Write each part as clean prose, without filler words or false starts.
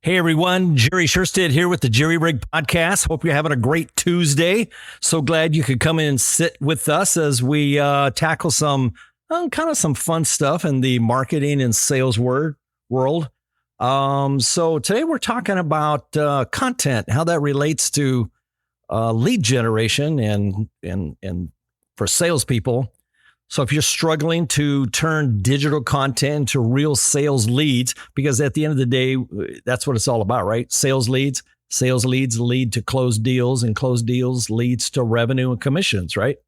Hey everyone, Jerry Suhrstedt here with the Jerry Rig Podcast. Hope you're having a great Tuesday. So glad you could come in and sit with us as we tackle some some fun stuff in the marketing and sales world. So today we're talking about content, how that relates to lead generation and for salespeople. So if you're struggling to turn digital content into real sales leads, because at the end of the day, that's what it's all about, right? Sales leads lead to closed deals, and closed deals leads to revenue and commissions, right?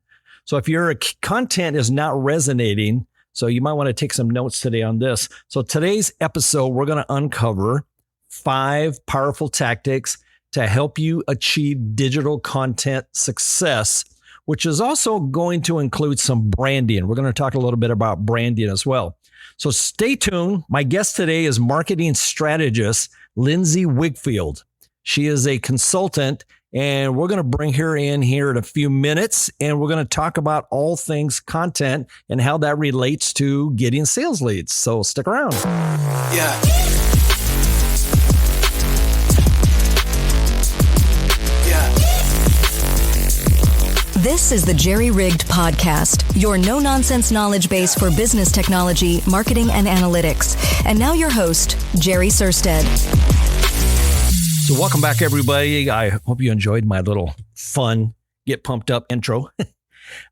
So if your content is not resonating, so you might want to take some notes today on this. So today's episode, we're going to uncover 5 powerful tactics to help you achieve digital content success, which is also going to include some branding. We're going to talk a little bit about branding as well. So stay tuned. My guest today is marketing strategist, Lindsey Wigfield. She is a consultant, and we're going to bring her in here in a few minutes, and we're going to talk about all things content and how that relates to getting sales leads. So stick around. Yeah. This is the Jerry Rigged Podcast, your no-nonsense knowledge base for business technology, marketing, and analytics. And now your host, Jerry Suhrstedt. So welcome back, everybody. I hope you enjoyed my little fun, get pumped up intro.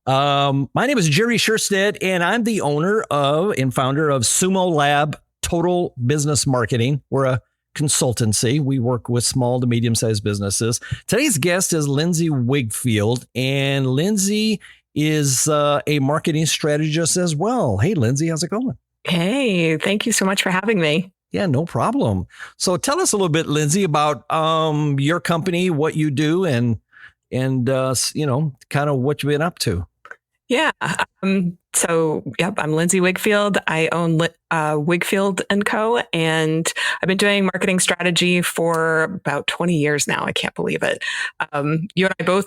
My name is Jerry Suhrstedt, and I'm the owner of and founder of Sumo Lab Total Business Marketing. We're a consultancy. We work with small to medium-sized businesses. Today's guest is Lindsey Wigfield, and Lindsey is a marketing strategist as well. Hey, Lindsey, how's it going? Hey, thank you so much for having me. Yeah, no problem. So tell us a little bit, Lindsey, about your company, what you do, and kind of what you've been up to. Yeah. I'm Lindsey Wigfield. I own Wigfield & Co. And I've been doing marketing strategy for about 20 years now. I can't believe it. You and I both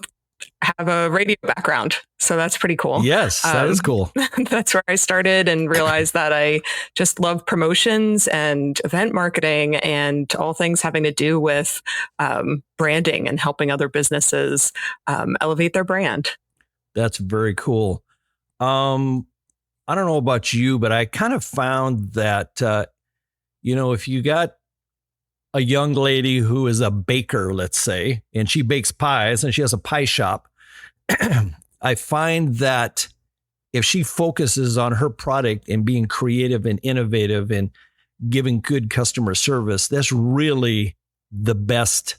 have a radio background, so that's pretty cool. Yes, that is cool. That's where I started and realized that I just love promotions and event marketing and all things having to do with branding and helping other businesses elevate their brand. That's very cool. I don't know about you, but I kind of found that, if you got a young lady who is a baker, let's say, and she bakes pies and she has a pie shop, I find that if she focuses on her product and being creative and innovative and giving good customer service, that's really the best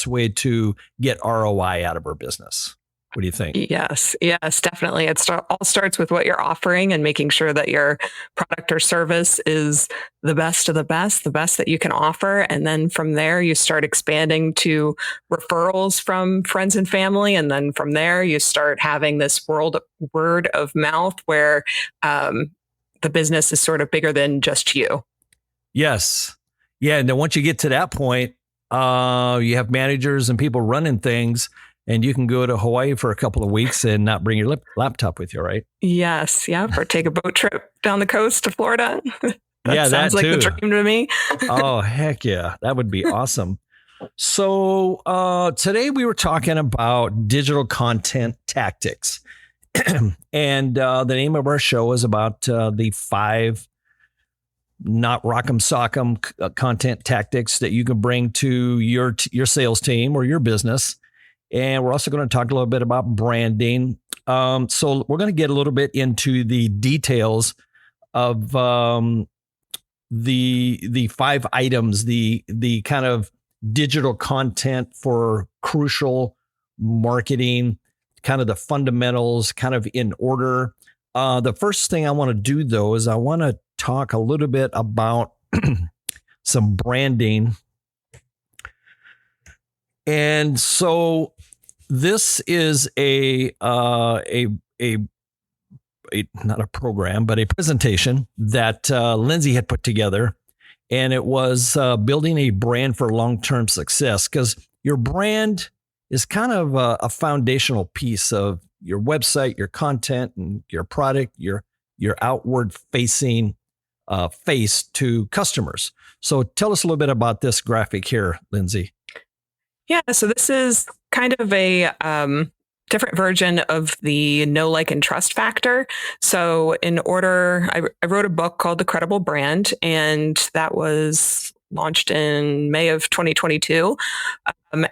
way to get ROI out of her business. What do you think? Yes, definitely. It all starts with what you're offering and making sure that your product or service is the best of the best that you can offer. And then from there, you start expanding to referrals from friends and family. And then from there, you start having this word of mouth where the business is sort of bigger than just you. Yes. Yeah. And then once you get to that point, you have managers and people running things. And you can go to Hawaii for a couple of weeks and not bring your laptop with you, right? Yes. Yeah. Or take a boat trip down the coast to Florida. That sounds like the dream to me. Oh, heck yeah. That would be awesome. So today we were talking about digital content tactics. And the name of our show is about the 5 not rock'em sock'em content tactics that you can bring to your sales team or your business. And we're also going to talk a little bit about branding. So we're going to get a little bit into the details of the 5 items, the kind of digital content for crucial marketing, kind of the fundamentals, kind of in order. The first thing I want to do, though, is I want to talk a little bit about some branding. And so this is a not a program, but a presentation that Lindsey had put together. And it was building a brand for long-term success, because your brand is kind of a foundational piece of your website, your content, and your product, your outward facing face to customers. So tell us a little bit about this graphic here, Lindsey. Yeah, so this is kind of a different version of the know, like, and trust factor. So I wrote a book called The Credible Brand, and that was launched in May of 2022.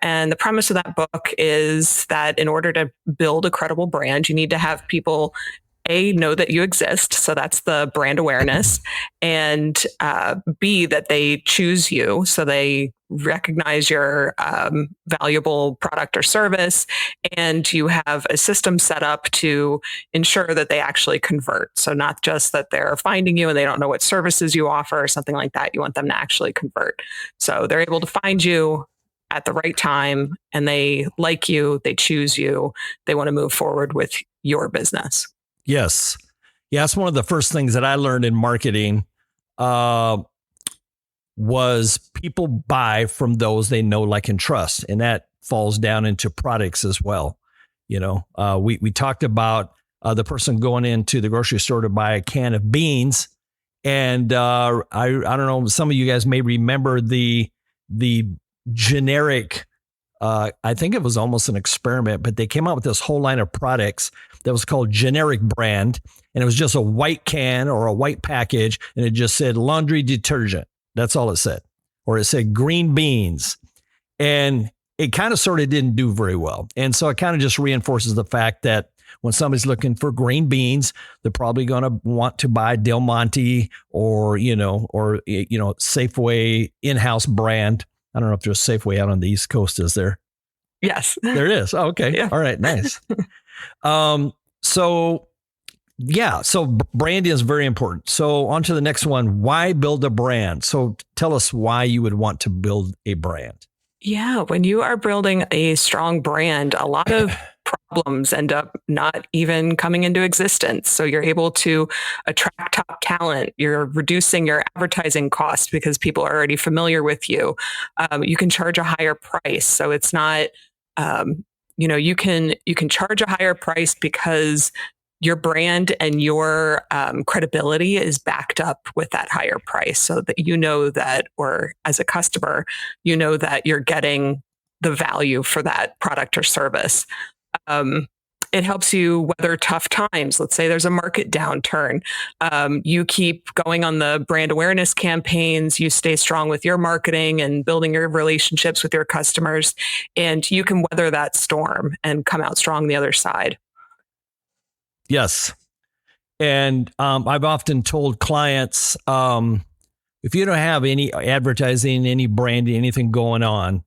And the premise of that book is that in order to build a credible brand, you need to have people know that you exist. So that's the brand awareness. And B, that they choose you. So they recognize your valuable product or service. And you have a system set up to ensure that they actually convert. So not just that they're finding you and they don't know what services you offer or something like that. You want them to actually convert. So they're able to find you at the right time and they like you, they choose you, they want to move forward with your business. Yes. Yeah, that's one of the first things that I learned in marketing was people buy from those they know, like, and trust. And that falls down into products as well. You know, we talked about the person going into the grocery store to buy a can of beans. And I don't know, some of you guys may remember the generic, I think it was almost an experiment, but they came out with this whole line of products that was called generic brand. And it was just a white can or a white package. And it just said laundry detergent. That's all it said. Or it said green beans. And it kind of sort of didn't do very well. And so it kind of just reinforces the fact that when somebody's looking for green beans, they're probably going to want to buy Del Monte or Safeway in-house brand. I don't know if there's Safeway out on the East Coast, is there? Yes. There is. Oh, okay. Yeah. All right. Nice. So branding is very important. So on to the next one. Why build a brand? So tell us why you would want to build a brand. Yeah. When you are building a strong brand, a lot of problems end up not even coming into existence. So you're able to attract top talent. You're reducing your advertising costs because people are already familiar with you. You can charge a higher price. So it's not, you can charge a higher price because your brand and your credibility is backed up with that higher price, so that you know that, or as a customer, you know that you're getting the value for that product or service. It helps you weather tough times. Let's say there's a market downturn. You keep going on the brand awareness campaigns. You stay strong with your marketing and building your relationships with your customers, and you can weather that storm and come out strong the other side. Yes. And I've often told clients, if you don't have any advertising, any branding, anything going on,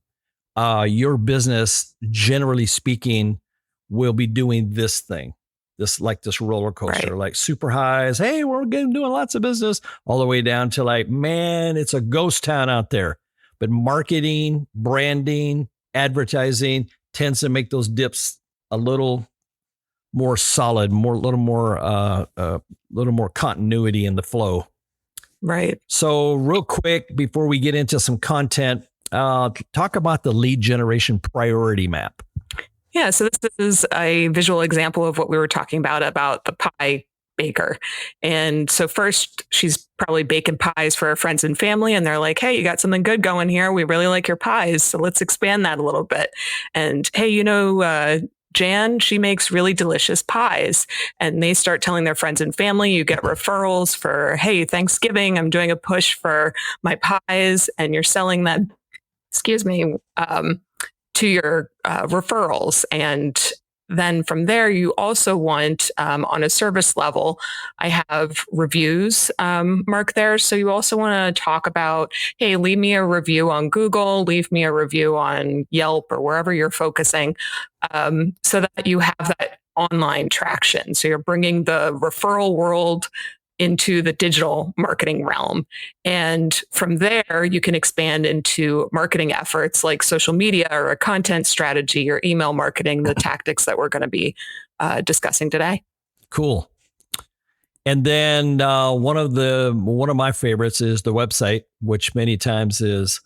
your business, generally speaking, will be doing this thing, this roller coaster, right. Like super highs. Hey, we're doing lots of business, all the way down to like, man, it's a ghost town out there. But marketing, branding, advertising tends to make those dips a little more solid, little more continuity in the flow. Right. So real quick, before we get into some content, talk about the lead generation priority map. Yeah. So this is a visual example of what we were talking about the pie baker. And so first, she's probably baking pies for her friends and family. And they're like, hey, you got something good going here. We really like your pies. So let's expand that a little bit. And hey, Jan, she makes really delicious pies. And they start telling their friends and family. You get referrals for, hey, Thanksgiving, I'm doing a push for my pies. And you're selling that, to your referrals. And then from there, you also want, on a service level, I have reviews marked there. So you also want to talk about, hey, leave me a review on Google, leave me a review on Yelp or wherever you're focusing, so that you have that online traction. So you're bringing the referral world into the digital marketing realm. And from there, you can expand into marketing efforts like social media or a content strategy or email marketing, the tactics that we're going to be discussing today. Cool. And then one of my favorites is the website, which many times is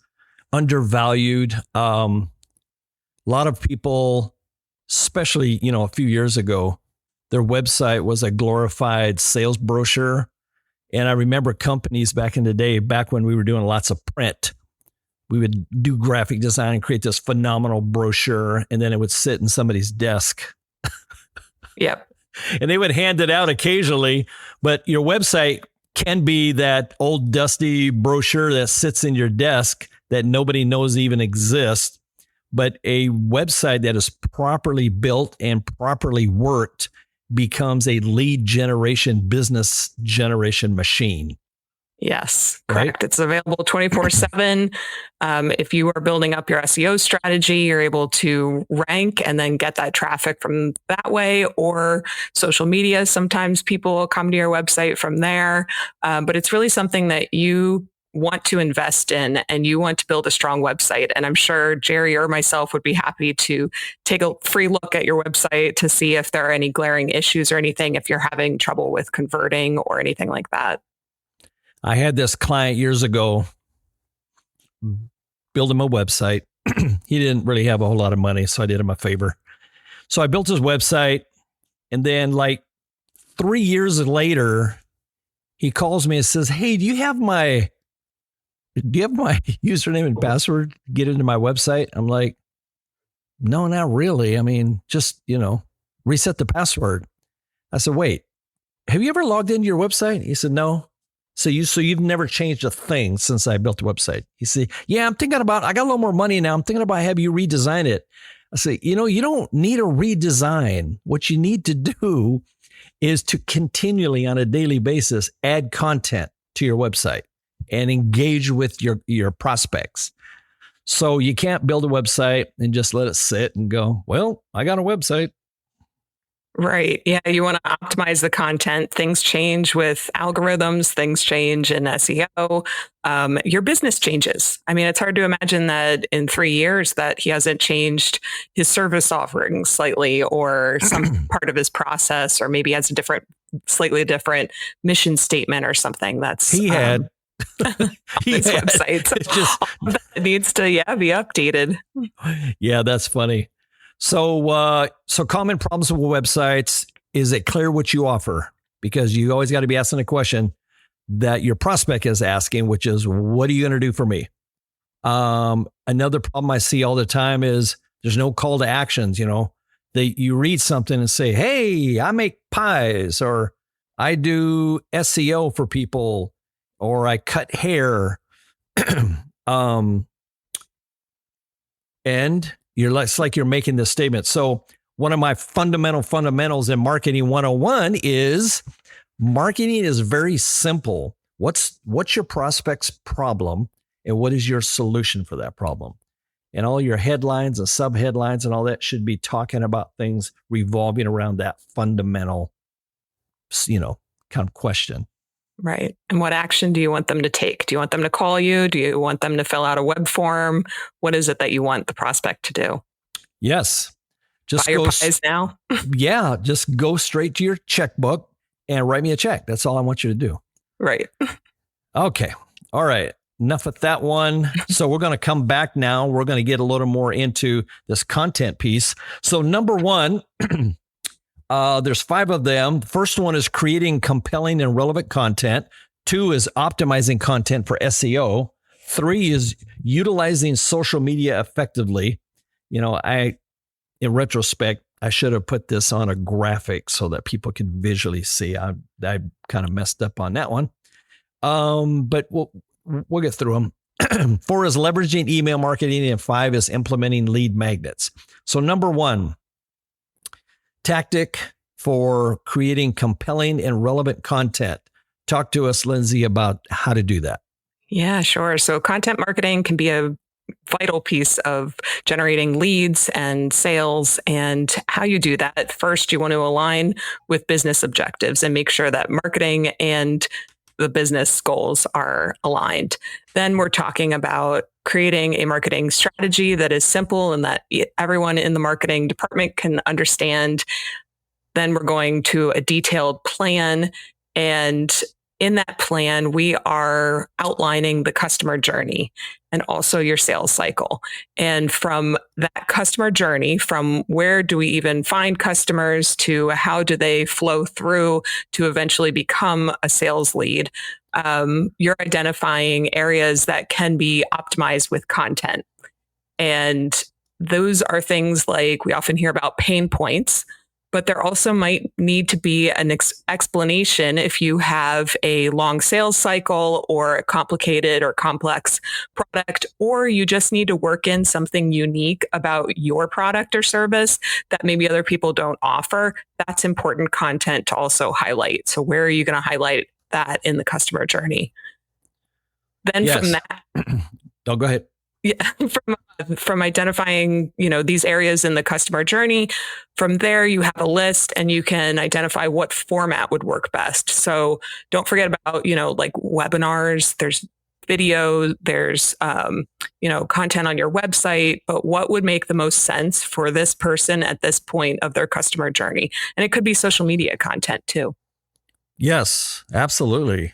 undervalued. A lot of people, especially, a few years ago, their website was a glorified sales brochure. And I remember companies back in the day, back when we were doing lots of print, we would do graphic design and create this phenomenal brochure, and then it would sit in somebody's desk. Yep. And they would hand it out occasionally, but your website can be that old dusty brochure that sits in your desk that nobody knows even exists. But a website that is properly built and properly worked becomes a lead generation, business generation machine. Yes, correct. Right? It's available 24/7. If you are building up your SEO strategy, you're able to rank and then get that traffic from that way, or social media. Sometimes people will come to your website from there. But it's really something that you want to invest in, and you want to build a strong website. And I'm sure Jerry or myself would be happy to take a free look at your website to see if there are any glaring issues or anything, if you're having trouble with converting or anything like that. I had this client years ago build him a website. He didn't really have a whole lot of money, so I did him a favor. So I built his website, and then like 3 years later, he calls me and says, "Hey, do you have my username and password to get into my website?" I'm like, "No, not really. I mean, just, reset the password." I said, "Wait, have you ever logged into your website?" He said, "No." So you've never changed a thing since I built the website? He said, "Yeah, I got a little more money now. I'm thinking about having you redesign it." I say, you don't need a redesign. What you need to do is to continually on a daily basis add content to your website and engage with your prospects. So you can't build a website and just let it sit and go, "Well, I got a website." Right. Yeah. You want to optimize the content. Things change with algorithms, things change in SEO. Your business changes. I mean, it's hard to imagine that in 3 years that he hasn't changed his service offerings slightly, or some part of his process, or maybe has a slightly different mission statement or something. That's He had. his website. So It's just, it needs to, be updated. yeah, that's funny. So common problems with websites. Is it clear what you offer? Because you always got to be asking a question that your prospect is asking, which is, what are you going to do for me? Another problem I see all the time is there's no call to actions. You read something and say, "Hey, I make pies," or "I do SEO for people," or "I cut hair." And it's like you're making this statement. So one of my fundamentals in marketing 101 is marketing is very simple. What's your prospect's problem, and what is your solution for that problem? And all your headlines and subheadlines and all that should be talking about things revolving around that fundamental, kind of question. Right. And what action do you want them to take? Do you want them to call you? Do you want them to fill out a web form? What is it that you want the prospect to do? Yes. Just buy your pies now. Yeah. Just go straight to your checkbook and write me a check. That's all I want you to do. Right. Okay. All right. Enough with that one. So we're going to come back now. We're going to get a little more into this content piece. So number one, there's 5 of them. The first one is creating compelling and relevant content. 2 is optimizing content for SEO. 3 is utilizing social media effectively. In retrospect, I should have put this on a graphic so that people could visually see. I kind of messed up on that one. But we'll get through them. 4 is leveraging email marketing, and 5 is implementing lead magnets. So number 1, tactic for creating compelling and relevant content. Talk to us, Lindsey, about how to do that. Yeah, sure. So content marketing can be a vital piece of generating leads and sales. And how you do that, first, you want to align with business objectives and make sure that marketing and the business goals are aligned. Then we're talking about creating a marketing strategy that is simple and that everyone in the marketing department can understand. Then we're going to a detailed plan. And in that plan, we are outlining the customer journey and also your sales cycle. And from that customer journey, from where do we even find customers to how do they flow through to eventually become a sales lead, you're identifying areas that can be optimized with content. And those are things like we often hear about pain points, but there also might need to be an explanation if you have a long sales cycle or a complicated or complex product, or you just need to work in something unique about your product or service that maybe other people don't offer. That's important content to also highlight. So where are you going to highlight that in the customer journey? Then Yes. from that, Oh, go ahead. yeah, from identifying, these areas in the customer journey, from there you have a list and you can identify what format would work best. So don't forget about, like webinars, there's video, there's, content on your website, but what would make the most sense for this person at this point of their customer journey? And it could be social media content too. Yes, absolutely.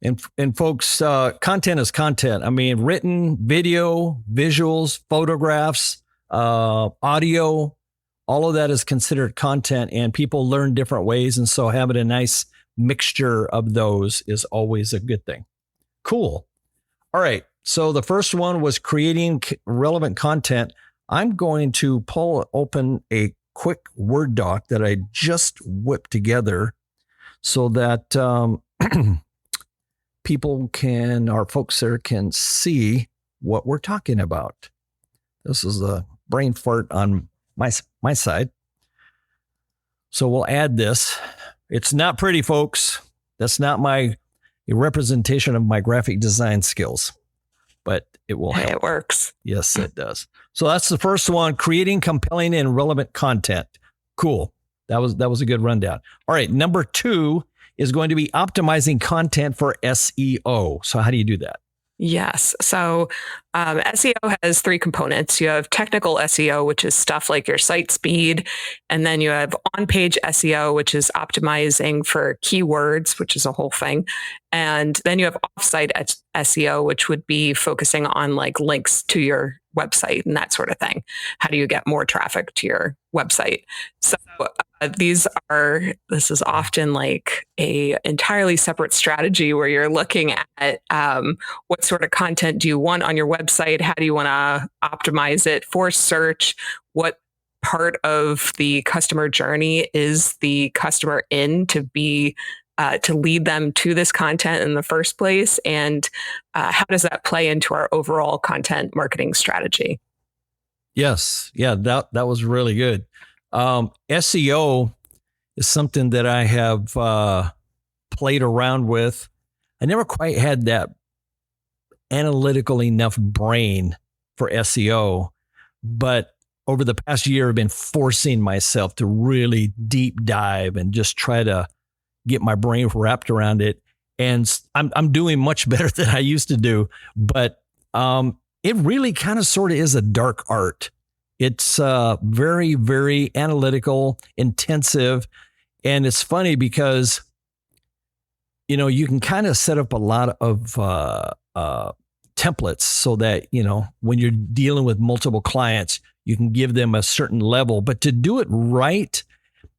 And folks, content is content. I mean, written, video, visuals, photographs, audio, all of that is considered content, and people learn different ways. And so having a nice mixture of those is always a good thing. Cool. All right. So the first one was creating relevant content. I'm going to open a quick Word doc that I just whipped together so that our folks there can see what we're talking about. This is a brain fart on my side. So we'll add this. It's not pretty, folks. That's not a representation of my graphic design skills, but it will help. It works. Yes, it does. So that's the first one, creating compelling and relevant content. Cool. That was a good rundown. All right. Number 2 is going to be optimizing content for SEO. So how do you do that? Yes. So SEO has 3 components. You have technical SEO, which is stuff like your site speed. And then you have on-page SEO, which is optimizing for keywords, which is a whole thing. And then you have off-site SEO, which would be focusing on like links to your website and that sort of thing. How do you get more traffic to your website? So this is often like a entirely separate strategy where you're looking at what sort of content do you want on your website? How do you want to optimize it for search? What part of the customer journey is the customer in to be to lead them to this content in the first place? And how does that play into our overall content marketing strategy? Yes. Yeah, that was really good. SEO is something that I have played around with. I never quite had that analytical enough brain for SEO, but over the past year, I've been forcing myself to really deep dive and just try to get my brain wrapped around it. And I'm doing much better than I used to do, but it really kind of sort of is a dark art. It's very, very analytical, intensive. And it's funny because, you can kind of set up a lot of templates so that, when you're dealing with multiple clients, you can give them a certain level. But to do it right,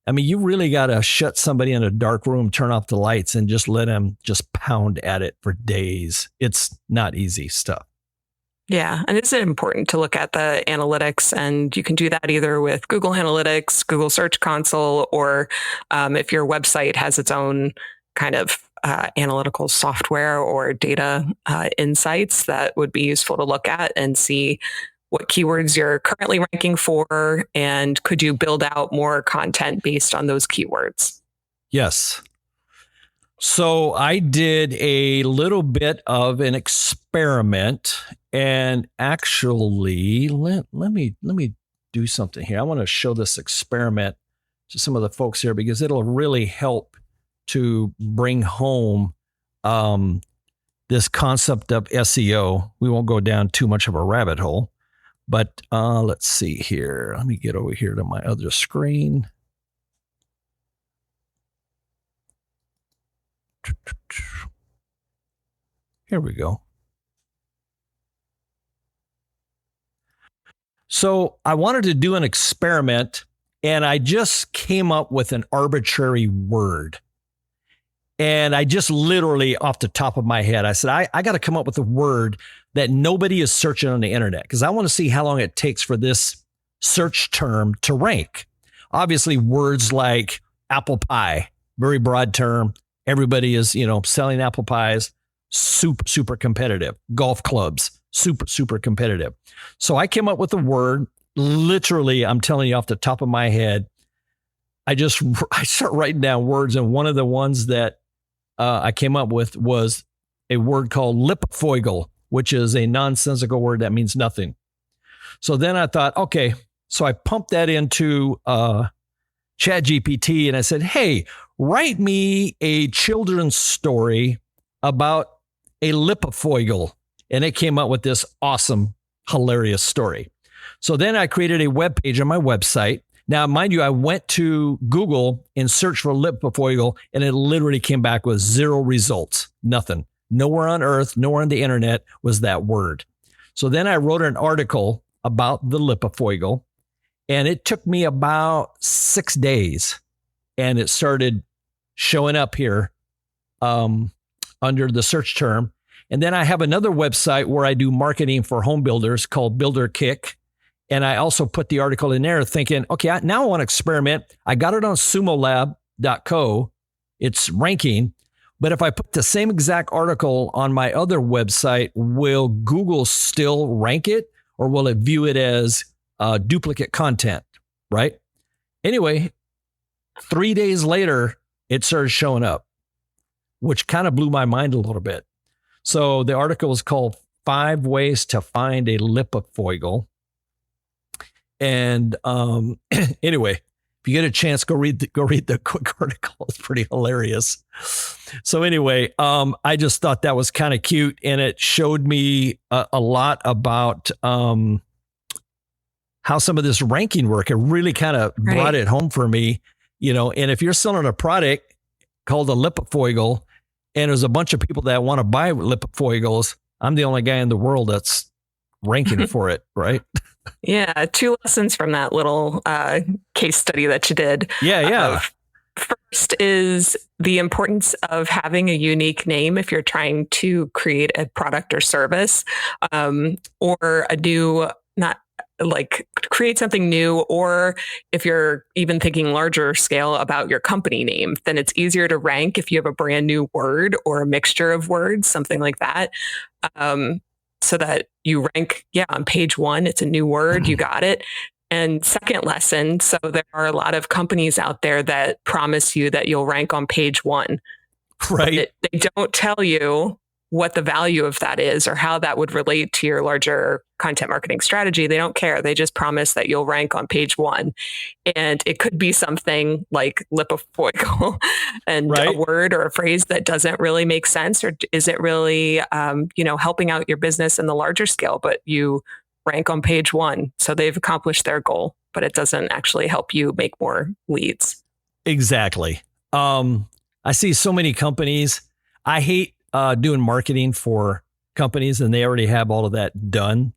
I mean, you really got to shut somebody in a dark room, turn off the lights, and just let them just pound at it for days. It's not easy stuff. Yeah. And it's important to look at the analytics, and you can do that either with Google Analytics, Google Search Console, or if your website has its own kind of analytical software or data insights that would be useful to look at and see what keywords you're currently ranking for, and could you build out more content based on those keywords? Yes. So I did a little bit of an experiment, and actually, let me do something here. I want to show this experiment to some of the folks here because it'll really help to bring home this concept of SEO. We won't go down too much of a rabbit hole, but let's see here. Let me get over here to my other screen. Here we go. So I wanted to do an experiment, and I just came up with an arbitrary word. And I just literally off the top of my head, I said, I got to come up with a word that nobody is searching on the internet, because I want to see how long it takes for this search term to rank. Obviously, words like apple pie, very broad term. Everybody is, selling apple pies, super competitive. Golf clubs, super competitive. So I came up with a word, literally, I'm telling you off the top of my head. I start writing down words, and one of the ones that I came up with was a word called lipofoigle, which is a nonsensical word that means nothing. So then I thought, okay, so I pumped that into ChatGPT, and I said, hey, write me a children's story about a lipofoigle. And it came up with this awesome, hilarious story. So then I created a web page on my website. Now, mind you, I went to Google and searched for lipofoigle, and it literally came back with 0 results, nothing. Nowhere on earth, nowhere on the internet was that word. So then I wrote an article about the lipofoigle, and it took me about 6 days, and it started showing up here under the search term. And then I have another website where I do marketing for home builders called Builder Kick. And I also put the article in there thinking, okay, now I want to experiment. I got it on sumolab.co. It's ranking. But if I put the same exact article on my other website, will Google still rank it, or will it view it as duplicate content, right? Anyway, 3 days later, it started showing up, which kind of blew my mind a little bit. So the article is called 5 Ways to Find a Lipofoigle. And anyway, if you get a chance, go read the quick article. It's pretty hilarious. So anyway, I just thought that was kind of cute, and it showed me a lot about how some of this ranking work. It really kind of brought it home for me, And if you're selling a product called a lipofoigle, and there's a bunch of people that want to buy lipofoigles, I'm the only guy in the world that's ranking for it, right? Yeah, 2 lessons from that little case study that you did. Yeah. First is the importance of having a unique name if you're trying to create a product or service, or a new, not like create something new, or if you're even thinking larger scale about your company name, then it's easier to rank if you have a brand new word or a mixture of words, something like that. So that you rank, on page 1, it's a new word, you got it. And second lesson, so there are a lot of companies out there that promise you that you'll rank on page 1. Right. But they don't tell you what the value of that is or how that would relate to your larger content marketing strategy. They don't care. They just promise that you'll rank on page 1. And it could be something like lipofoigle and a word or a phrase that doesn't really make sense or isn't really, helping out your business in the larger scale, but you rank on page 1. So they've accomplished their goal, but it doesn't actually help you make more leads. Exactly. I see so many companies. I hate doing marketing for companies and they already have all of that done,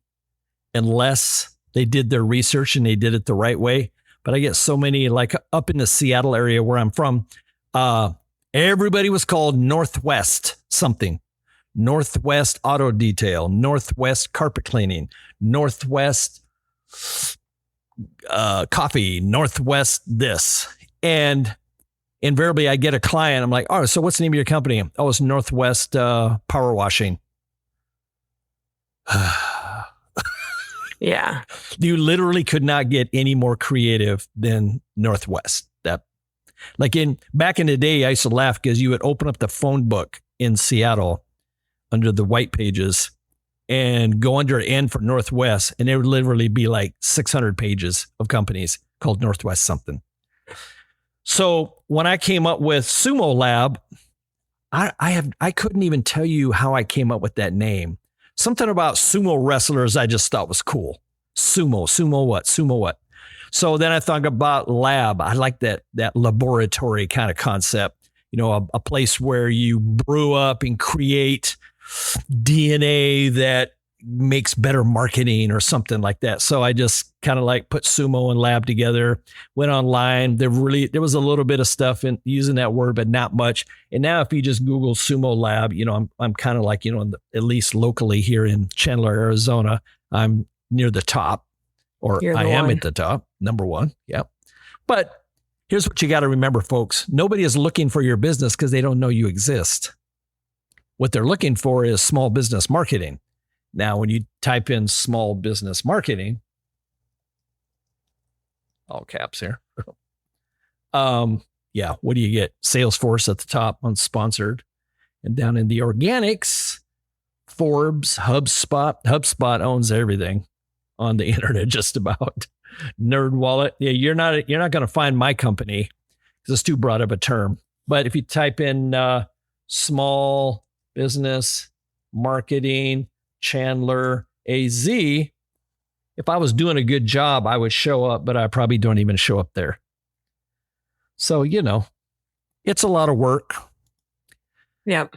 unless they did their research and they did it the right way. But I get so many, like up in the Seattle area where I'm from, everybody was called Northwest something. Northwest Auto Detail, Northwest Carpet Cleaning, Northwest Coffee, Northwest this. And invariably I get a client. I'm like, oh, so what's the name of your company? Oh, it's Northwest Power Washing. Yeah. You literally could not get any more creative than Northwest. That, like back in the day, I used to laugh because you would open up the phone book in Seattle under the white pages and go under N for Northwest, and there would literally be like 600 pages of companies called Northwest something. So when I came up with Sumo Lab, I couldn't even tell you how I came up with that name. Something about sumo wrestlers I just thought was cool. Sumo what? So then I thought about lab. I like that laboratory kind of concept. a place where you brew up and create DNA that makes better marketing or something like that. So I just kind of like put Sumo and lab together, went online. There was a little bit of stuff in using that word, but not much. And now if you just Google Sumo Lab, I'm kind of like, at least locally here in Chandler, Arizona, I'm near the top, or I am at the top, number one. Yeah. But here's what you got to remember, folks. Nobody is looking for your business because they don't know you exist. What they're looking for is small business marketing. Now, when you type in small business marketing, all caps here. What do you get? Salesforce at the top, unsponsored. And down in the organics, Forbes, HubSpot. HubSpot owns everything on the internet, just about. NerdWallet. Yeah, you're not going to find my company because it's too broad of a term. But if you type in small business marketing, Chandler, AZ, if I was doing a good job, I would show up, but I probably don't even show up there. So, it's a lot of work. Yep.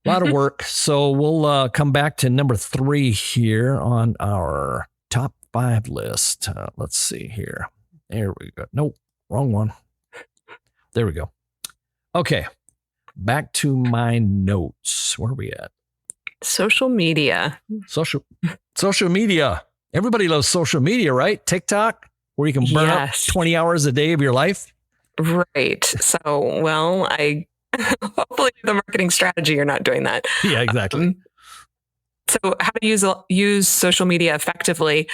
A lot of work. So we'll come back to number 3 here on our top 5 list. Let's see here. There we go. Nope, wrong one. There we go. Okay. Back to my notes. Where are we at? Social media. Social media. Everybody loves social media, right? TikTok, where you can burn up 20 hours a day of your life. Right. So, I hopefully the marketing strategy, you're not doing that. Yeah, exactly. So how to use social media effectively.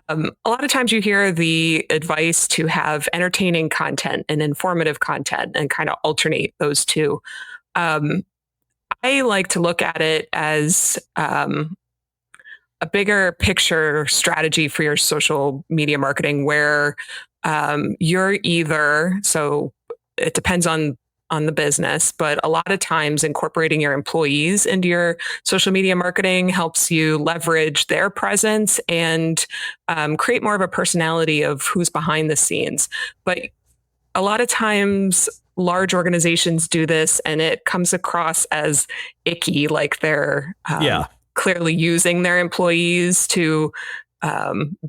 A lot of times you hear the advice to have entertaining content and informative content and kind of alternate those two. I like to look at it as a bigger picture strategy for your social media marketing where you're either, so it depends on the business, but a lot of times incorporating your employees into your social media marketing helps you leverage their presence and create more of a personality of who's behind the scenes. But a lot of times large organizations do this and it comes across as icky, like they're clearly using their employees to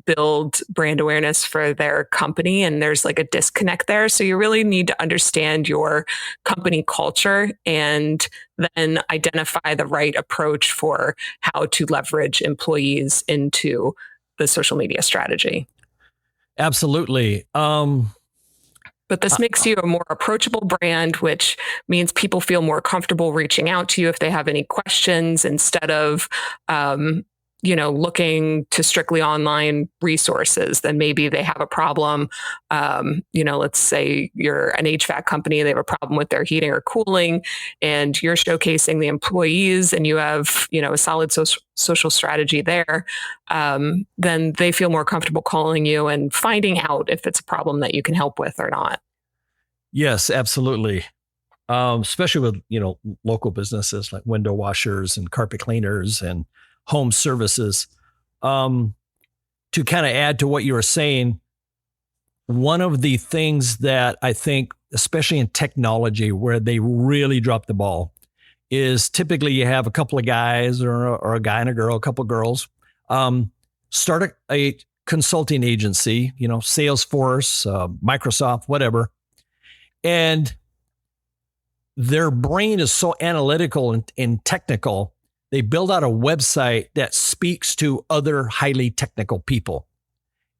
build brand awareness for their company. And there's like a disconnect there. So you really need to understand your company culture and then identify the right approach for how to leverage employees into the social media strategy. Absolutely. But this makes you a more approachable brand, which means people feel more comfortable reaching out to you if they have any questions instead of, looking to strictly online resources. Then maybe they have a problem. Let's say you're an HVAC company, they have a problem with their heating or cooling, and you're showcasing the employees and you have, a solid social strategy there. Then they feel more comfortable calling you and finding out if it's a problem that you can help with or not. Yes, absolutely. Especially with, local businesses like window washers and carpet cleaners and home services. To kind of add to what you were saying, one of the things that I think, especially in technology, where they really drop the ball is typically you have a couple of guys or a guy and a girl, a couple of girls, start a consulting agency, Salesforce, Microsoft, whatever. And their brain is so analytical and technical. They build out a website that speaks to other highly technical people.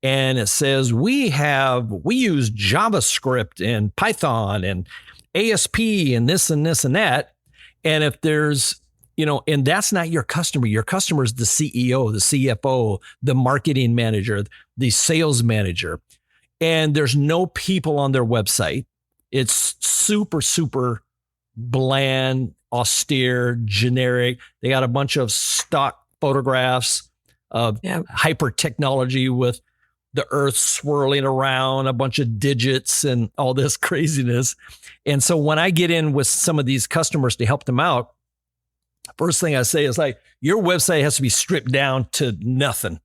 And it says, we use JavaScript and Python and ASP and this and this and that. And if there's, and that's not your customer is the CEO, the CFO, the marketing manager, the sales manager. And there's no people on their website. It's super, super bland, austere, generic. They got a bunch of stock photographs of hyper technology with the earth swirling around, a bunch of digits and all this craziness. And so when I get in with some of these customers to help them out, first thing I say is like, your website has to be stripped down to nothing.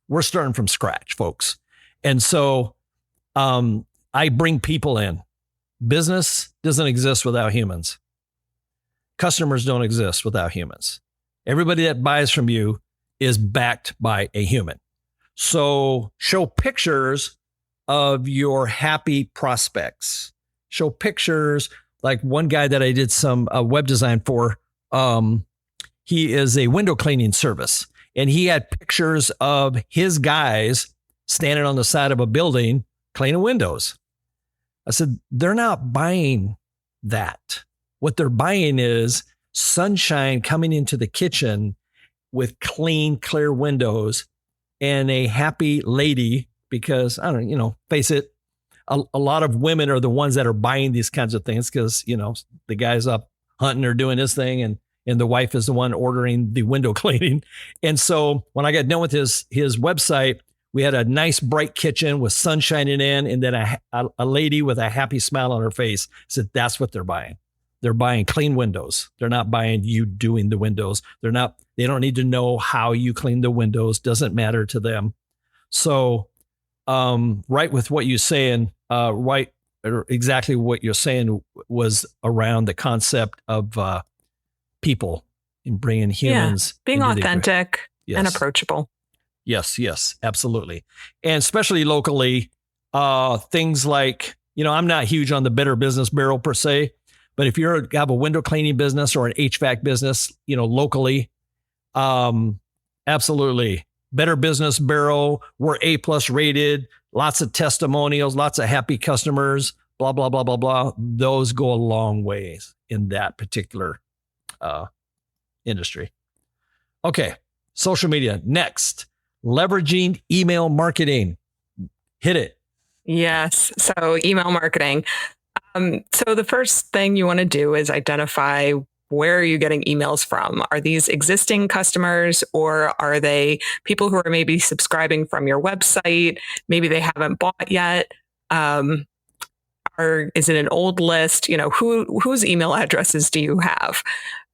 We're starting from scratch, folks. And so I bring people in. Business doesn't exist without humans. customers don't exist without humans. Everybody that buys from you is backed by a human. So show pictures of your happy prospects. Show pictures, like one guy that I did some web design for. He is a window cleaning service, and he had pictures of his guys standing on the side of a building cleaning windows. I said, they're not buying that. What they're buying is sunshine coming into the kitchen with clean, clear windows and a happy lady, because I don't, face it, a lot of women are the ones that are buying these kinds of things because, the guy's up hunting or doing his thing and the wife is the one ordering the window cleaning. And so when I got done with his website, we had a nice bright kitchen with sun shining in, and then a lady with a happy smile on her face. Said that's what they're buying. They're buying clean windows. They're not buying you doing the windows. They don't need to know how you clean the windows. Doesn't matter to them. So, right with what you're saying, right, or exactly what you're saying was around the concept of people and bringing humans. Being authentic and Yes. approachable. Yes, absolutely. And especially locally, things like, I'm not huge on the Better Business Bureau per se, but if you have a window cleaning business or an HVAC business, locally, absolutely. Better Business Bureau, we're A+ rated, lots of testimonials, lots of happy customers, blah, blah, blah, blah, blah. Those go a long ways in that particular industry. Okay, social media. Next, leveraging email marketing. Hit it. Yes. So email marketing. So the first thing you want to do is identify where are you getting emails from? Are these existing customers, or are they people who are maybe subscribing from your website? Maybe they haven't bought yet. Is it an old list? Whose email addresses do you have?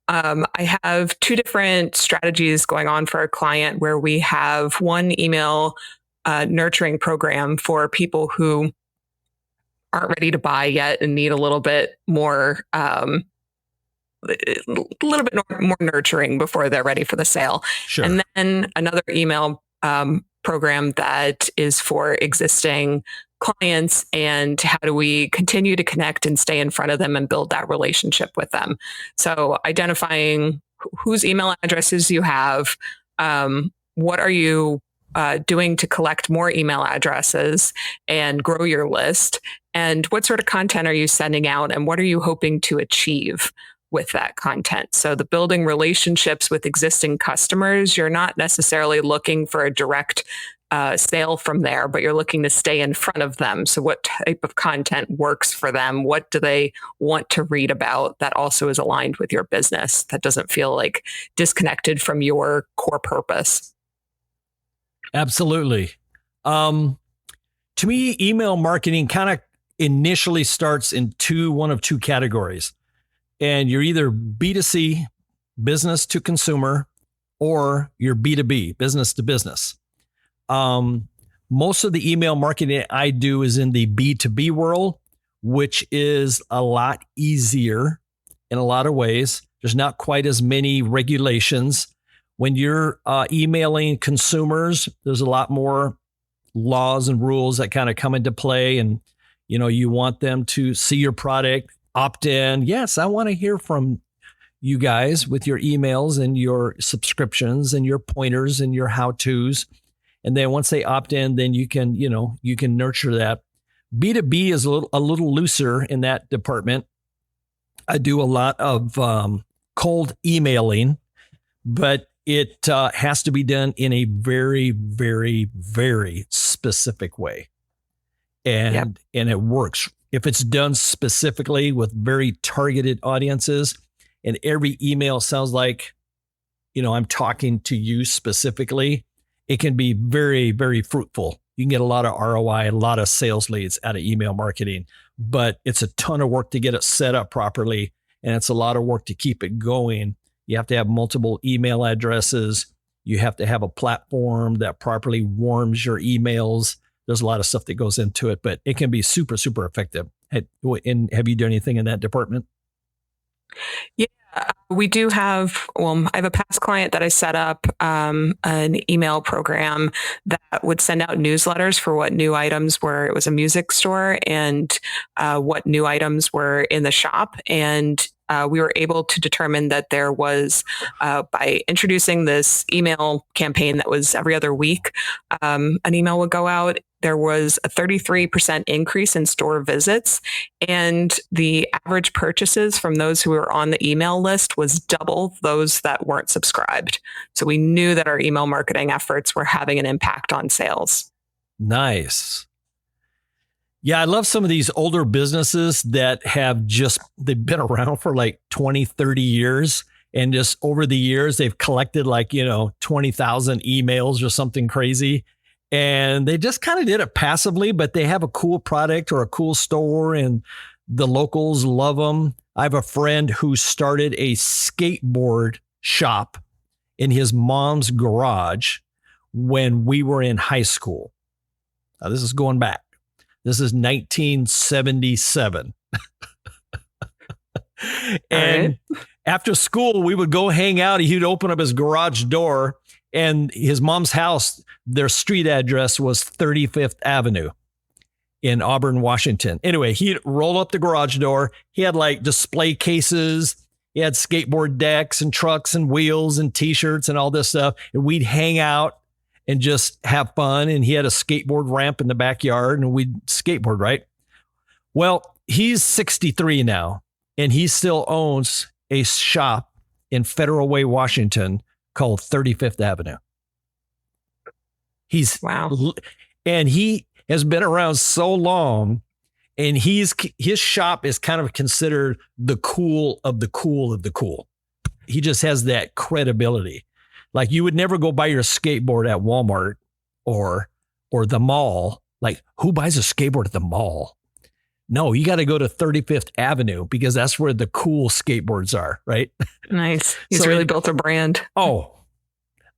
I have two different strategies going on for a client where we have one email nurturing program for people who aren't ready to buy yet and need a little bit more nurturing before they're ready for the sale. Sure. And then another email program that is for existing clients, and how do we continue to connect and stay in front of them and build that relationship with them. So identifying whose email addresses you have, what are you doing to collect more email addresses and grow your list, and what sort of content are you sending out, and what are you hoping to achieve with that content. So the building relationships with existing customers, you're not necessarily looking for a direct sale from there, but you're looking to stay in front of them. So what type of content works for them? What do they want to read about that also is aligned with your business, that doesn't feel like disconnected from your core purpose? Absolutely. To me, email marketing kind of initially starts in one of two categories. And you're either B2C, business to consumer, or you're B2B, business to business. Most of the email marketing I do is in the B2B world, which is a lot easier in a lot of ways. There's not quite as many regulations. When you're emailing consumers, there's a lot more laws and rules that kind of come into play. And, you want them to see your product, opt in. Yes, I want to hear from you guys with your emails and your subscriptions and your pointers and your how-tos. And then once they opt in, then you can nurture that. B2B is a little looser in that department. I do a lot of cold emailing, but it has to be done in a very, very, very specific way. And it works. If it's done specifically with very targeted audiences, and every email sounds like, I'm talking to you specifically, it can be very, very fruitful. You can get a lot of ROI, a lot of sales leads out of email marketing, but it's a ton of work to get it set up properly. And it's a lot of work to keep it going. You have to have multiple email addresses. You have to have a platform that properly warms your emails. There's a lot of stuff that goes into it, but it can be super, super effective. And have you done anything in that department? Yeah. We do have, well, I have a past client that I set up an email program that would send out newsletters for what new items were. It was a music store and what new items were in the shop. And we were able to determine that there was, by introducing this email campaign that was every other week, an email would go out. There was a 33% increase in store visits, and the average purchases from those who were on the email list was double those that weren't subscribed. So we knew that our email marketing efforts were having an impact on sales. Nice. Yeah, I love some of these older businesses that they've been around for like 20, 30 years. And just over the years, they've collected 20,000 emails or something crazy. And they just kind of did it passively, but they have a cool product or a cool store and the locals love them. I have a friend who started a skateboard shop in his mom's garage when we were in high school. Now, this is going back. This is 1977. And after school, we would go hang out. He'd open up his garage door, and his mom's house, their street address was 35th Avenue in Auburn, Washington. Anyway, he'd roll up the garage door. He had display cases. He had skateboard decks and trucks and wheels and T-shirts and all this stuff. And we'd hang out and just have fun. And he had a skateboard ramp in the backyard, and we'd skateboard, right? Well, he's 63 now, and he still owns a shop in Federal Way, Washington called 35th Avenue. Wow. And he has been around so long, and his shop is kind of considered the cool of the cool of the cool. He just has that credibility. Like, you would never go buy your skateboard at Walmart or the mall. Like, who buys a skateboard at the mall? No, you got to go to 35th Avenue because that's where the cool skateboards are, right? Nice. He's really built a brand. Oh,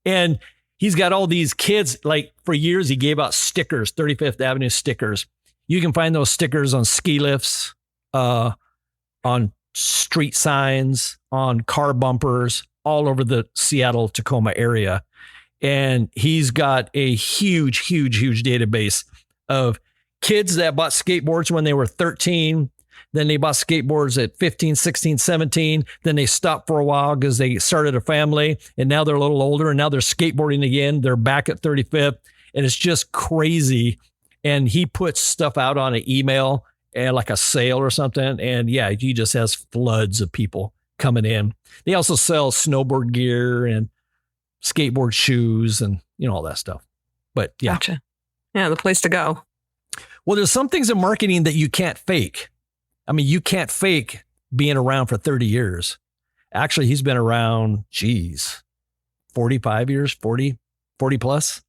and he's got all these kids. Like, for years, he gave out stickers, 35th Avenue stickers. You can find those stickers on ski lifts, on street signs, on car bumpers, all over the Seattle, Tacoma area. And he's got a huge, huge, huge database of kids that bought skateboards when they were 13. Then they bought skateboards at 15, 16, 17. Then they stopped for a while because they started a family, and now they're a little older, and now they're skateboarding again. They're back at 35th, and it's just crazy. And he puts stuff out on an email and like a sale or something. And yeah, he just has floods of people coming in. They also sell snowboard gear and skateboard shoes and, all that stuff. But yeah. Gotcha. Yeah, the place to go. Well, there's some things in marketing that you can't fake. I mean, you can't fake being around for 30 years. Actually, he's been around, 45 years, 40 plus.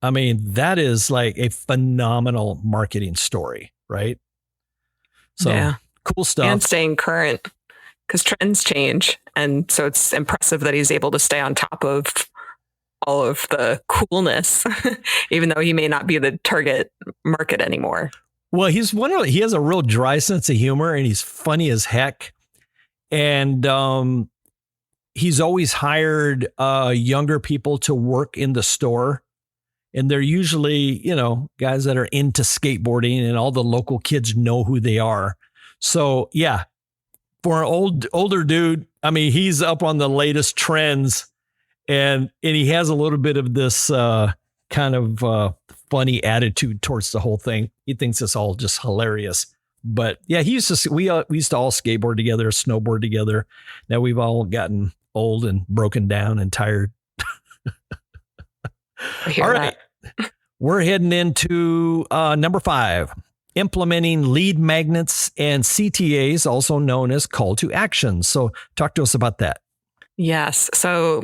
I mean, that is like a phenomenal marketing story, right? So yeah. Cool stuff. And staying current, because trends change. And so it's impressive that he's able to stay on top of all of the coolness, even though he may not be the target market anymore. Well, he has a real dry sense of humor, and he's funny as heck. And he's always hired younger people to work in the store. And they're usually, guys that are into skateboarding, and all the local kids know who they are. So yeah, for an older dude, I mean, he's up on the latest trends, and he has a little bit of this kind of funny attitude towards the whole thing. He thinks it's all just hilarious. But yeah, we used to all skateboard together, snowboard together. Now we've all gotten old and broken down and tired. All right. We're heading into number 5, implementing lead magnets and CTAs, also known as call to action. So talk to us about that. Yes. So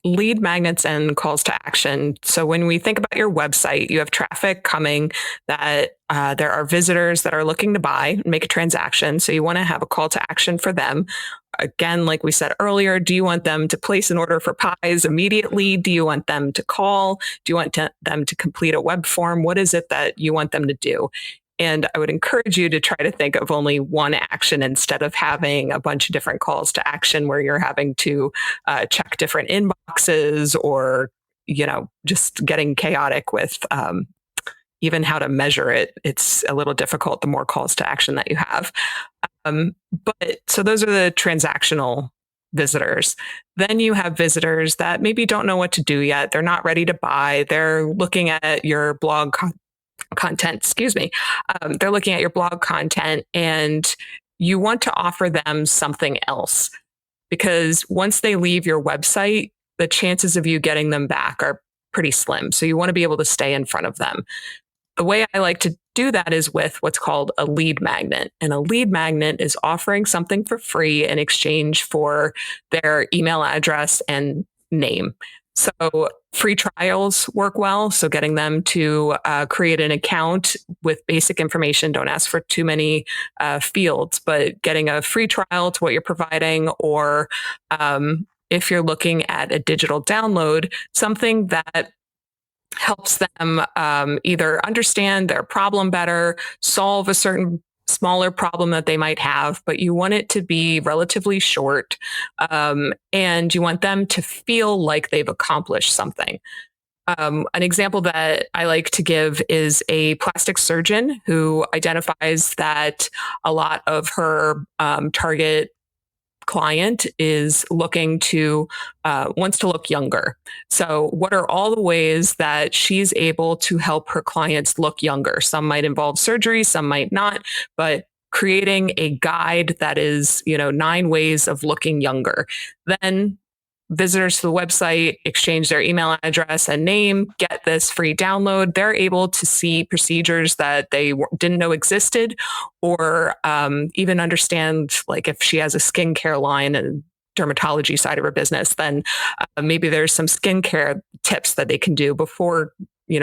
lead magnets and calls to action. So when we think about your website, you have traffic coming that there are visitors that are looking to buy, make a transaction. So you want to have a call to action for them. Again, like we said earlier, do you want them to place an order for pies immediately? Do you want them to call? Do you want them to complete a web form? What is it that you want them to do? And I would encourage you to try to think of only one action instead of having a bunch of different calls to action where you're having to check different inboxes or, just getting chaotic with even how to measure it. It's a little difficult the more calls to action that you have. But so those are the transactional visitors. Then you have visitors that maybe don't know what to do yet. They're not ready to buy. They're looking at your blog content, excuse me. They're looking at your blog content and you want to offer them something else because once they leave your website, the chances of you getting them back are pretty slim. So you want to be able to stay in front of them. The way I like to do that is with what's called a lead magnet. And a lead magnet is offering something for free in exchange for their email address and name. So free trials work well. So getting them to create an account with basic information, don't ask for too many fields, but getting a free trial to what you're providing, or if you're looking at a digital download, something that helps them either understand their problem better, solve a certain smaller problem that they might have, but you want it to be relatively short, and you want them to feel like they've accomplished something. An example that I like to give is a plastic surgeon who identifies that a lot of her target client is looking to wants to look younger. So what are all the ways that she's able to help her clients look younger? Some might involve surgery, some might not, but creating a guide that is, 9 ways of looking younger. Then visitors to the website exchange their email address and name, get this free download. They're able to see procedures that they didn't know existed, or even understand, like if she has a skincare line and dermatology side of her business, then maybe there's some skincare tips that they can do before,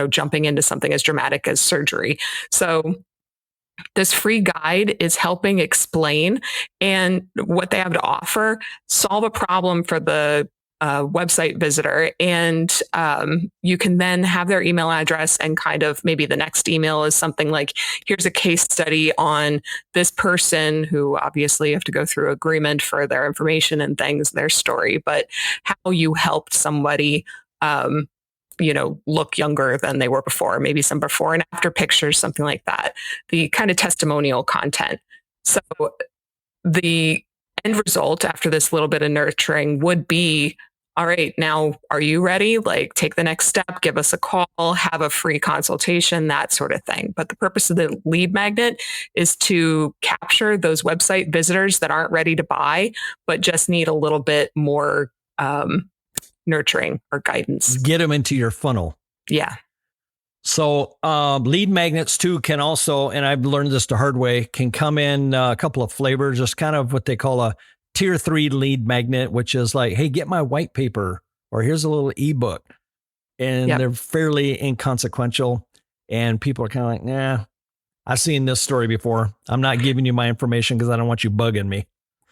jumping into something as dramatic as surgery. So this free guide is helping explain and what they have to offer, solve a problem for the website visitor. And you can then have their email address, and kind of maybe the next email is something like, here's a case study on this person who obviously you have to go through agreement for their information and things, their story, but how you helped somebody look younger than they were before, maybe some before and after pictures, something like that. The kind of testimonial content. So the end result after this little bit of nurturing would be, all right, now are you ready? Like, take the next step, give us a call, have a free consultation, that sort of thing. But the purpose of the lead magnet is to capture those website visitors that aren't ready to buy, but just need a little bit more nurturing or guidance. Get them into your funnel. Yeah. So lead magnets too can also, and I've learned this the hard way, can come in a couple of flavors, just kind of what they call a tier 3 lead magnet, which is like, hey, get my white paper, or here's a little ebook. And they're fairly inconsequential. And people are kind of like, nah, I've seen this story before. I'm not giving you my information because I don't want you bugging me.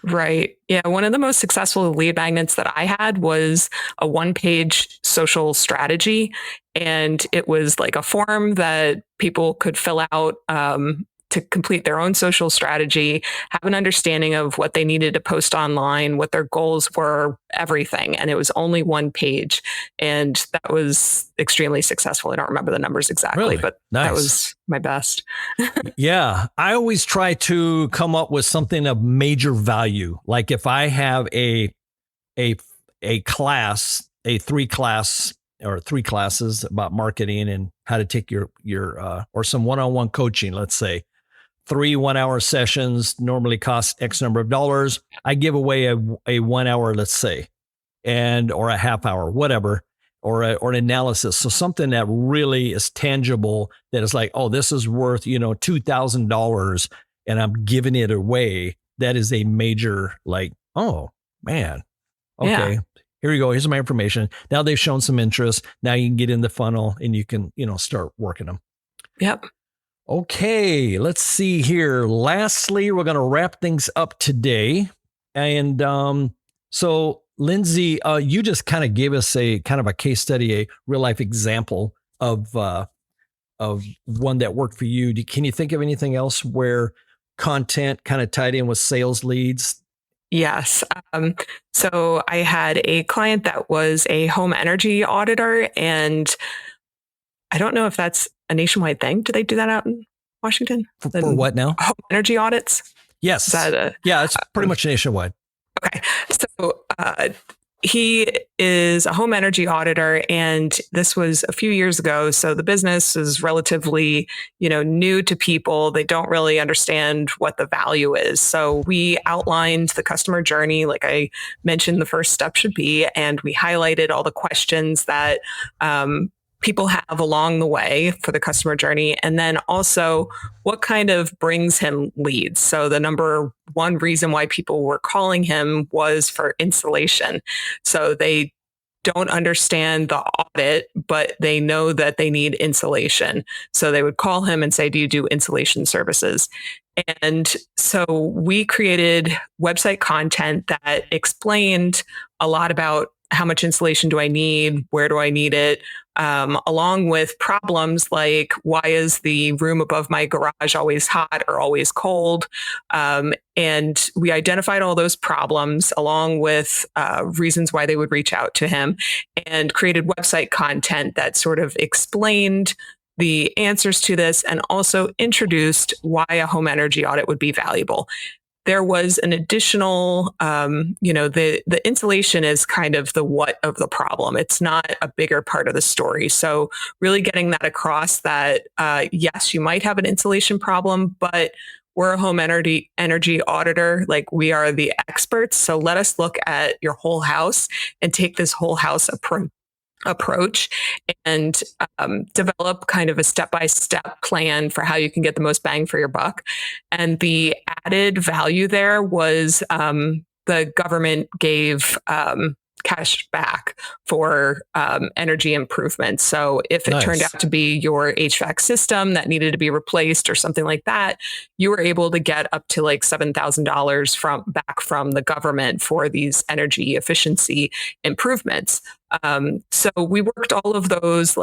Right. Yeah. One of the most successful lead magnets that I had was a 1-page social strategy. And it was like a form that people could fill out to complete their own social strategy, have an understanding of what they needed to post online, what their goals were, everything. And it was only 1 page. And that was extremely successful. I don't remember the numbers exactly, Really? but Nice. That was my best. Yeah. I always try to come up with something of major value. Like if I have a class, a 3 classes about marketing and how to take your or some one-on-one coaching, let's say 3 1-hour sessions normally cost X number of dollars. I give away a 1 hour, let's say, or a half hour, whatever, or an analysis. So something that really is tangible, that is like, oh, this is worth, $2,000 and I'm giving it away. That is a major, like, oh man. Okay. Yeah. Here we go. Here's my information. Now they've shown some interest. Now you can get in the funnel and you can, start working them. Yep. Okay, let's see here. Lastly, we're going to wrap things up today. And so, Lindsey, you just kind of gave us a kind of a case study, a real life example of of one that worked for you. Can you think of anything else where content kind of tied in with sales leads? Yes. So I had a client that was a home energy auditor, and I don't know if that's a nationwide thing. Do they do that out in Washington? For what now? Home energy audits? Yes. Yeah, it's pretty much nationwide. Okay. So he is a home energy auditor, and this was a few years ago. So the business is relatively, new to people. They don't really understand what the value is. So we outlined the customer journey, like I mentioned, the first step should be, and we highlighted all the questions that people have along the way for the customer journey. And then also what kind of brings him leads. So the number one reason why people were calling him was for installation. So they don't understand the audit, but they know that they need insulation. So they would call him and say, do you do insulation services? And so we created website content that explained a lot about how much insulation do I need? Where do I need it? Along with problems like, why is the room above my garage always hot or always cold? And we identified all those problems along with reasons why they would reach out to him, and created website content that sort of explained the answers to this and also introduced why a home energy audit would be valuable. There was an additional, the insulation is kind of the what of the problem. It's not a bigger part of the story. So really getting that across that, yes, you might have an insulation problem, but we're a home energy auditor. Like, we are the experts. So let us look at your whole house and take this whole house approach and develop kind of a step-by-step plan for how you can get the most bang for your buck. And the added value there was the government gave cash back for energy improvements. So if it turned out to be your HVAC system that needed to be replaced or something like that, you were able to get up to like $7,000 back from the government for these energy efficiency improvements. So we worked all of those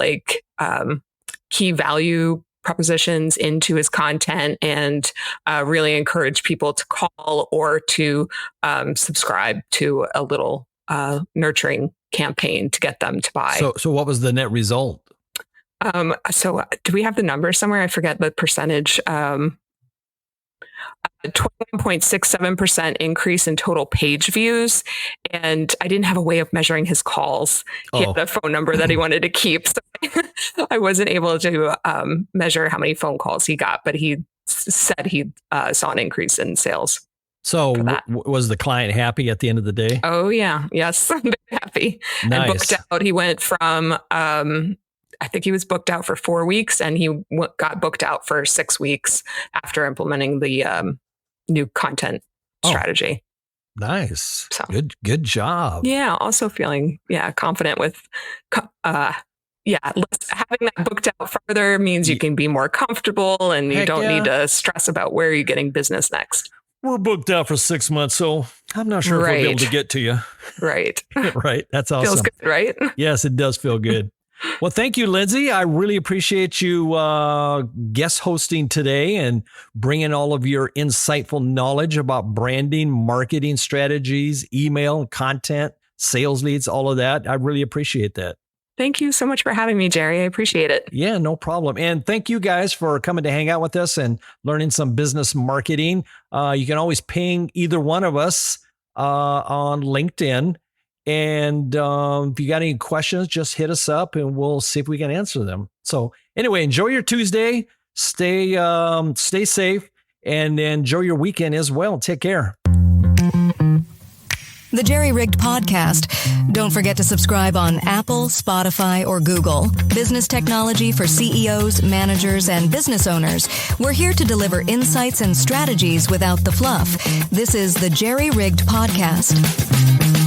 key value propositions into his content and really encourage people to call or to subscribe to a little nurturing campaign to get them to buy. So what was the net result? So do we have the number somewhere? I forget the percentage. 21.67% increase in total page views. And I didn't have a way of measuring his calls. He had the phone number that he wanted to keep. So I wasn't able to measure how many phone calls he got, but he said he saw an increase in sales. So was the client happy at the end of the day? Oh, yeah. Yes. Very happy. Nice. And booked out. He went from, I think he was booked out for 4 weeks, and he got booked out for 6 weeks after implementing the new content strategy. Nice. So, good job. Yeah. Also feeling, confident with, having that booked out further means you can be more comfortable and you don't need to stress about where you're getting business next. We're booked out for 6 months, so I'm not sure if we'll be able to get to you. Right. Right. That's awesome. Feels good, right? Yes, it does feel good. Well, thank you, Lindsey. I really appreciate you guest hosting today and bringing all of your insightful knowledge about branding, marketing strategies, email, content, sales leads, all of that. I really appreciate that. Thank you so much for having me, Jerry. I appreciate it. Yeah, no problem. And thank you guys for coming to hang out with us and learning some business marketing. You can always ping either one of us on LinkedIn. And if you got any questions, just hit us up and we'll see if we can answer them. So anyway, enjoy your Tuesday. Stay safe and enjoy your weekend as well. Take care. The Jerry Rigged Podcast. Don't forget to subscribe on Apple, Spotify, or Google. Business technology for CEOs, managers, and business owners. We're here to deliver insights and strategies without the fluff. This is the Jerry Rigged Podcast.